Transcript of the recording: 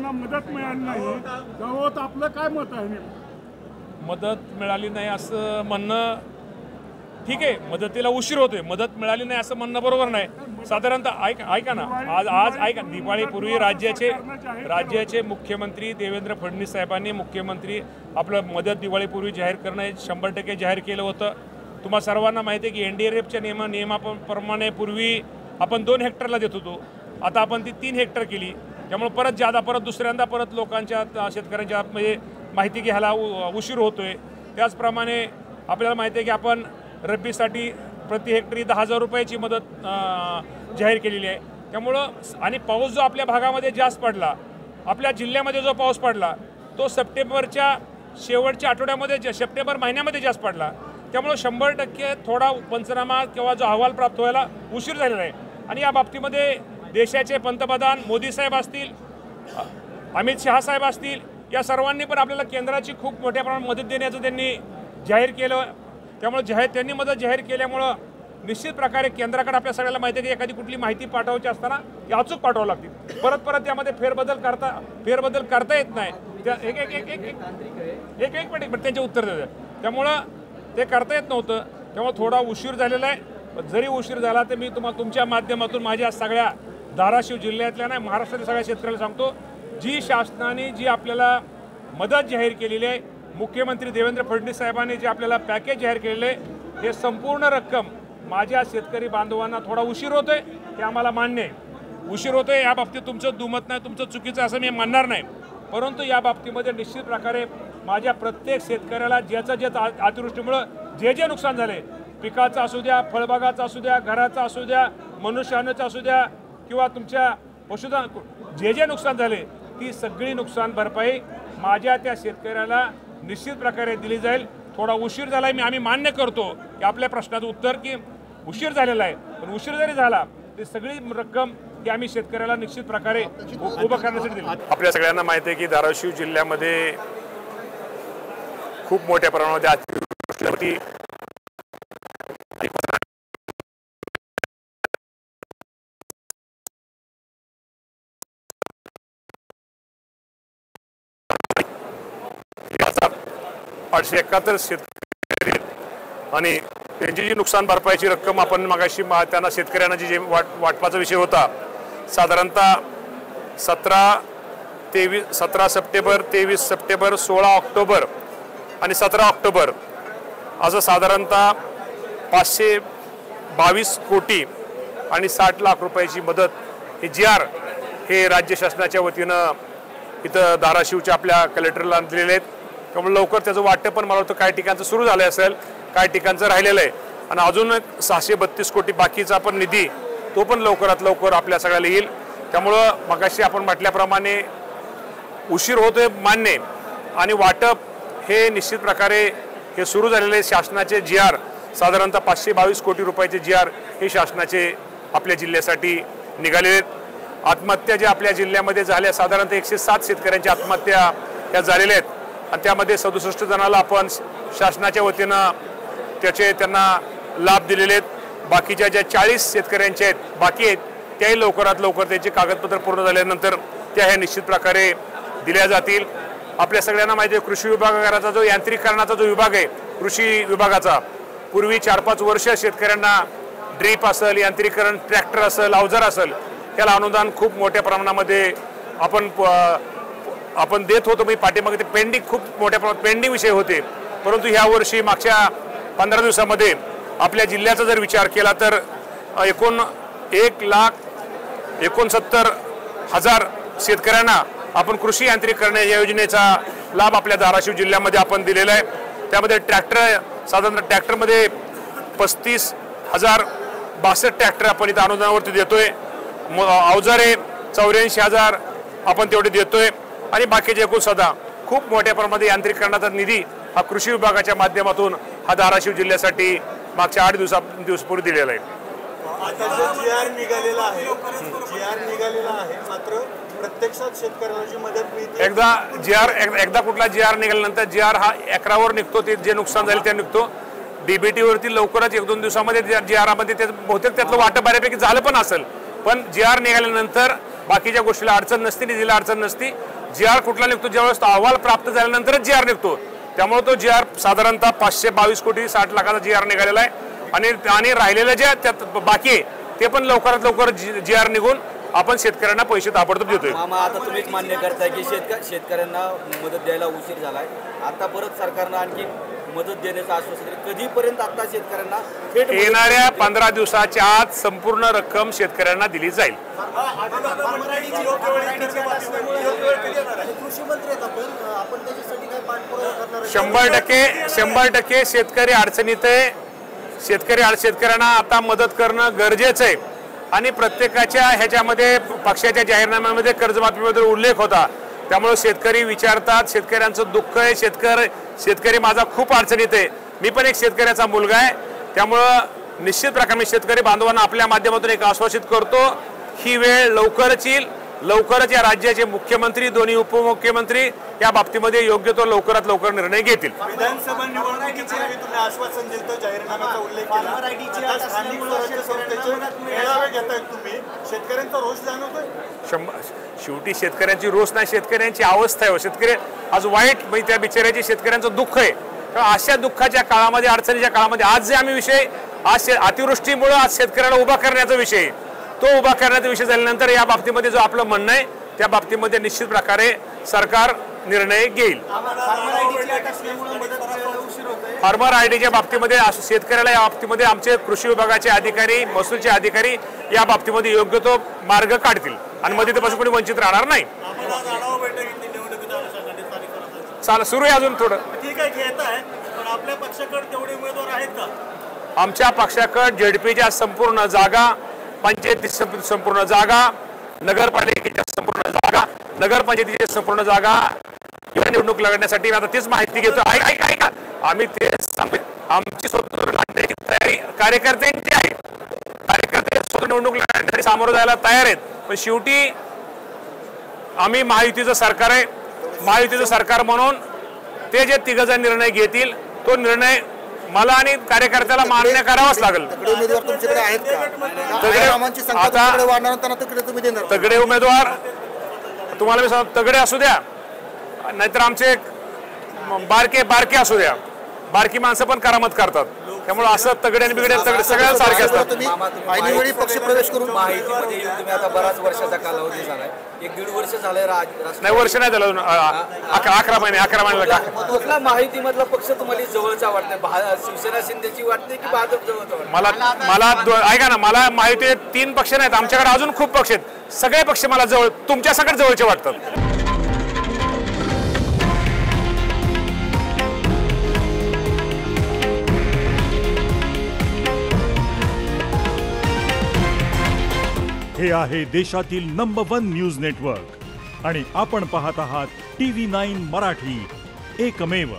शेतकऱ्यांना मदत मिळाली नाही त्यावर आपलं काय मत आहे? मदत मिळाली नाही असं म्हणणं ठीक आहे, मदतीला उशीर होतोय, मदत मिळाली नाही असं म्हणणं बरोबर नाही। साधारणतः ऐका ना, आज ऐका, दिवाळीपूर्वी राज्याचे मुख्यमंत्री देवेंद्र फडणवीस साहेबांनी मुख्यमंत्री आपलं मदत दिवाळीपूर्वी जाहीर करणं हे 100% जाहीर केलं होतं। तुम्हा सर्वांना माहिती आहे की NDRFच्या नियमाप्रमाणे पूर्वी आपण 2 हेक्टरला देत होतो, आता आपण ती 3 हेक्टर केली। त्यामुळे परत दुसऱ्यांदा लोकांच्या शेतकऱ्यांच्या म्हणजे माहिती घ्यायला उशीर होतोय। त्याचप्रमाणे आपल्याला माहिती आहे की आपण रब्बीसाठी प्रति हेक्टरी 10,000 रुपयाची मदत जाहीर केलेली आहे। त्यामुळं आणि पाऊस जो आपल्या भागामध्ये जास्त पडला, आपल्या जिल्ह्यामध्ये जो पाऊस पडला तो सप्टेंबरच्या शेवटच्या आठवड्यामध्ये सप्टेंबर महिन्यामध्ये जास्त पडला। त्यामुळे 100% थोडा पंचनामा किंवा जो अहवाल प्राप्त व्हायला उशीर झालेला आहे। आणि या बाबतीमध्ये देशाचे पंतप्रधान मोदी साहेब असतील, अमित शहा साहेब असतील, या सर्वांनी पण आपल्याला केंद्राची खूप मोठ्या प्रमाणात मदत देण्याचं त्यांनी जाहीर केलं। त्यामुळे त्यांनी मदत जाहीर केल्यामुळं निश्चित प्रकारे केंद्राकडे आपल्या सगळ्याला माहिती आहे की एखादी कुठली माहिती पाठवायची असताना ती अचूक पाठवावी लागते। परत त्यामध्ये फेरबदल करता येत नाही। एक मिनिट त्यांचे उत्तर देतात, त्यामुळं ते करता येत नव्हतं। त्यामुळे थोडा उशीर झालेला आहे। जरी उशीर झाला तर मी तुमच्या माध्यमातून माझ्या सगळ्या धाराशिव जिल्ह्यातल्या नाही महाराष्ट्रातील सगळ्या शेतकऱ्याला सांगतो, जी शासनाने जी आपल्याला मदत जाहीर केलेली आहे, मुख्यमंत्री देवेंद्र फडणवीस साहेबांनी जे आपल्याला पॅकेज जाहीर केलेले आहे, हे संपूर्ण रक्कम माझ्या शेतकरी बांधवांना थोडा उशीर होतोय हे आम्हाला मान्य आहे। उशीर होतोय या बाबतीत तुमचं दुमत नाही, तुमचं चुकीचं असं मी म्हणणार नाही। परंतु या बाबतीमध्ये निश्चित प्रकारे माझ्या प्रत्येक शेतकऱ्याला ज्याचं अतिवृष्टीमुळं जे नुकसान झाले, पिकाचं असू द्या, फळबागाचं असू द्या, घराचं असू द्या, मनुष्यहानीचं असू द्या किंवा तुमच्या पशुधन जे नुकसान झाले, ती सगळी नुकसान भरपाई माझ्या त्या शेतकऱ्याला निश्चित प्रकारे दिली जाईल। थोडा उशीर झाला आहे आम्ही मान्य करतो की आपल्या प्रश्नाचं उत्तर की उशीर झालेला आहे, पण उशीर जरी झाला ती सगळी रक्कम ती आम्ही शेतकऱ्याला निश्चित प्रकारे उभं करण्यासाठी दिली। आपल्या सगळ्यांना माहिती आहे की धाराशिव जिल्ह्यामध्ये खूप मोठ्या प्रमाणामध्ये अतिवृष्टी आठशे 71 शेतकरी आणि त्यांची जी नुकसान भरपाईची रक्कम आपण मगाशी त्यांना शेतकऱ्यांना जी वाटपाचा विषय होता, साधारणतः 17 सप्टेंबर, 23 सप्टेंबर, 16 ऑक्टोबर आणि 17 ऑक्टोबर असं साधारणतः 522 कोटी आणि 60 लाख रुपयाची मदत हे GR हे राज्य शासनाच्या वतीनं इथं धाराशिवच्या आपल्या कलेक्टरला दिलेले आहेत। त्यामुळे लवकर त्याचं वाटप पण मला वाटतं काही ठिकाणचं सुरू झालं असेल, काही ठिकाणचं राहिलेलं आहे आणि अजून 632 कोटी बाकीचा पण निधी तो पण लवकरात लवकर आपल्या सगळ्याला येईल। त्यामुळं मगाशी आपण म्हटल्याप्रमाणे उशीर होतोय मान्य आणि वाटप हे निश्चित प्रकारे हे सुरू झालेले शासनाचे GR साधारणतः 522 कोटी रुपयाचे GR हे शासनाचे आपल्या जिल्ह्यासाठी निघालेले आहेत। आत्महत्या ज्या आपल्या जिल्ह्यामध्ये झाल्या साधारणतः 107 शेतकऱ्यांच्या आत्महत्या त्या झालेल्या आहेत आणि त्यामध्ये 67 जणांना आपण शासनाच्या वतीनं त्यांना लाभ दिलेले आहेत। बाकीच्या ज्या 40 शेतकऱ्यांच्या आहेत बाकी आहेत त्याही लवकरात लवकर त्यांचे कागदपत्र पूर्ण झाल्यानंतर त्या हे निश्चित प्रकारे दिल्या जातील। आपल्या सगळ्यांना माहिती आहे कृषी विभागाचा जो यांत्रिकीकरणाचा जो विभाग आहे कृषी विभागाचा, पूर्वी 4-5 वर्ष शेतकऱ्यांना ड्रीप असेल, यांत्रिकीकरण, ट्रॅक्टर असेल, अवजार असेल, त्याला अनुदान खूप मोठ्या प्रमाणामध्ये आपण देत होतो। मी पाठीमागे ते पेंडिंग खूप मोठ्या प्रमाणात पेंडिंग विषय होते, परंतु ह्या वर्षी मागच्या 15 दिवसामध्ये आपल्या जिल्ह्याचा जर विचार केला तर 1,69,000 शेतकऱ्यांना आपण कृषी यांत्रिकीकरण या योजनेचा लाभ आपल्या धाराशिव जिल्ह्यामध्ये आपण दिलेला आहे। त्यामध्ये ट्रॅक्टर साधारणतः ट्रॅक्टरमध्ये 35,062 ट्रॅक्टर आपण इथं अनुदानावरती देतोय। अवजारे 84,000 आपण तेवढे देतोय आणि बाकीचे एकूण सदा खूप मोठ्या प्रमाणात यांत्रिकीकरणाचा निधी हा कृषी विभागाच्या माध्यमातून हा धाराशिव जिल्ह्यासाठी मागच्या 8 दिवसापूर्वी दिलेला आहे। आता GR निघालेला आहे, मात्र प्रत्यक्षात शेतकऱ्यांना जी मदत मिळते एकदा कुठला GR निघाल्यानंतर GR हा 11 वर निघतो, ते जे नुकसान झाले ते निघतो। DBT वरती लवकरच 1-2 दिवसामध्ये GR मध्ये बहुतेक त्यातलं वाटप बऱ्यापैकी झालं पण असेल, पण GR निघाल्यानंतर बाकीच्या गोष्टीला अडचण नसते, निधीला अडचण नसती. GR कुठला निघतो ज्यावेळेस तो अहवाल प्राप्त झाल्यानंतरच GR निघतो. त्यामुळे तो GR साधारणतः 522 कोटी 60 लाखाचा GR निघालेला आहे आणि राहिलेल्या ज्या त्यात बाकी आहे ते पण लवकरात लवकर GR निघून आपण शेतकऱ्यांना पैसे ताबडतोब देतोय. मामा, आता तुम्हीच मान्य करताय की शेतकऱ्यांना मदत द्यायला उशीर झालाय. आता परत सरकारनं आणखी मदत देण्याचं आश्वासन दिलं. कधीपर्यंत आता शेतकऱ्यांना थेट येणाऱ्या 15 दिवसाच्या आत संपूर्ण रक्कम शेतकऱ्यांना दिली जाईल. कृषी मंत्री आपण त्याच्यासाठी काय पाठपुरावा करणार? 100% शेतकरी अडचणीत आहे. शेतकऱ्यांना आता मदत करणं गरजेचं आहे आणि प्रत्येकाच्या ह्याच्यामध्ये पक्षाच्या जाहीरनाम्यामध्ये कर्जमाफीबद्दल उल्लेख होता. त्यामुळे शेतकरी विचारतात, शेतकऱ्यांचं दुःख आहे. शेतकरी माझा खूप अडचणीत आहे. मी पण एक शेतकऱ्याचा मुलगा आहे. त्यामुळं निश्चित प्रकारे मी शेतकरी बांधवांना आपल्या माध्यमातून एक आश्वासित करतो, ही वेळ लवकरच येईल. लवकरच या राज्याचे मुख्यमंत्री, दोन्ही उपमुख्यमंत्री या बाबतीमध्ये योग्य तो लवकरात लवकर निर्णय घेतील. विधानसभा निवडणुकीच्या वेळी तुम्ही आश्वासन दिलं होतं, जाहीरनाम्याचा उल्लेख केला. आता स्थानिक स्वराज्य संस्थेचे मेळावे घेतायत तुम्ही, शेतकऱ्यांचा रोष जाणवतोय? शेवटी शेतकऱ्यांची रोष नाही, शेतकऱ्यांची अवस्था आहे. शेतकरी आज वाईट म्हणजे त्या बिचाऱ्याची शेतकऱ्यांचं दुःख आहे. अशा दुःखाच्या काळामध्ये, अडचणीच्या काळामध्ये आज जे आम्ही विषय आज अतिवृष्टीमुळे आज शेतकऱ्याला उभा करण्याचा विषय, तो उभा करण्याचा विषय झाल्यानंतर या बाबतीमध्ये जो आपलं म्हणणं आहे त्या बाबतीमध्ये निश्चित प्रकारे सरकार निर्णय घेईल. फार्मर आयडीच्या बाबतीमध्ये शेतकऱ्याला या बाबतीमध्ये आमचे कृषी विभागाचे अधिकारी, महसूलचे अधिकारी या बाबतीमध्ये योग्य तो मार्ग काढतील आणि मध्ये त्यापासून कोणी वंचित राहणार नाही. चाल सुरू आहे अजून थोडं. ठीक आहे, घेत आहे, पण आपल्या पक्षाकडे तेवढे उमेदवार आहेत का? आमच्या पक्षाकडे ZDPच्या संपूर्ण जागा, पंचायती संपूर्ण जागा, नगरपालिकेच्या संपूर्ण जागा, नगरपंचायतीच्या संपूर्ण जागा किंवा निवडणूक लढण्यासाठी आता तीच माहिती घेतो. ऐका आम्ही ते आमची स्वतंत्र लढण्याची तयारी कार्यकर्त्यांची आहे. कार्यकर्ते स्वतंत्र निवडणूक लढण्यासाठी सामोरं जायला तयार आहेत. पण शेवटी आम्ही महायुतीचं सरकार आहे. महायुतीचं सरकार म्हणून ते जे तिघजण निर्णय घेतील तो निर्णय मला आणि कार्यकर्त्याला मान्य करावाच लागेल. तगडे उमेदवार तुम्हाला मी सांगतो, तगडे असू द्या नाहीतर आमचे बारके असू द्या, बारकी माणसं पण करामत करतात. त्यामुळे असं तगडे आणि बिगडे सगळ्या सारखे असतात. पक्ष प्रवेश करून माहितीमध्ये येऊन तुम्ही आता बराच वर्षाचा कालावधी झालाय, 1-1.5 वर्ष झालंय. नाही, वर्ष नाही झालं, 11 महिने. कुठला माहितीमधला पक्ष तुम्हाला जवळचा वाटतंय? शिवसेना शिंदेची वाटते की भाजप जवळचा वाटतं? मला ऐका ना, मला माहिती आहे 3 पक्ष नाहीत, आमच्याकडे अजून खूप पक्ष आहेत. सगळे पक्ष मला तुमच्या सगळ्यात जवळचे वाटतात. हे आहे देशातील नंबर 1 न्यूज नेटवर्क आणि आपण पाहत आहात TV9 मराठी, एकमेव.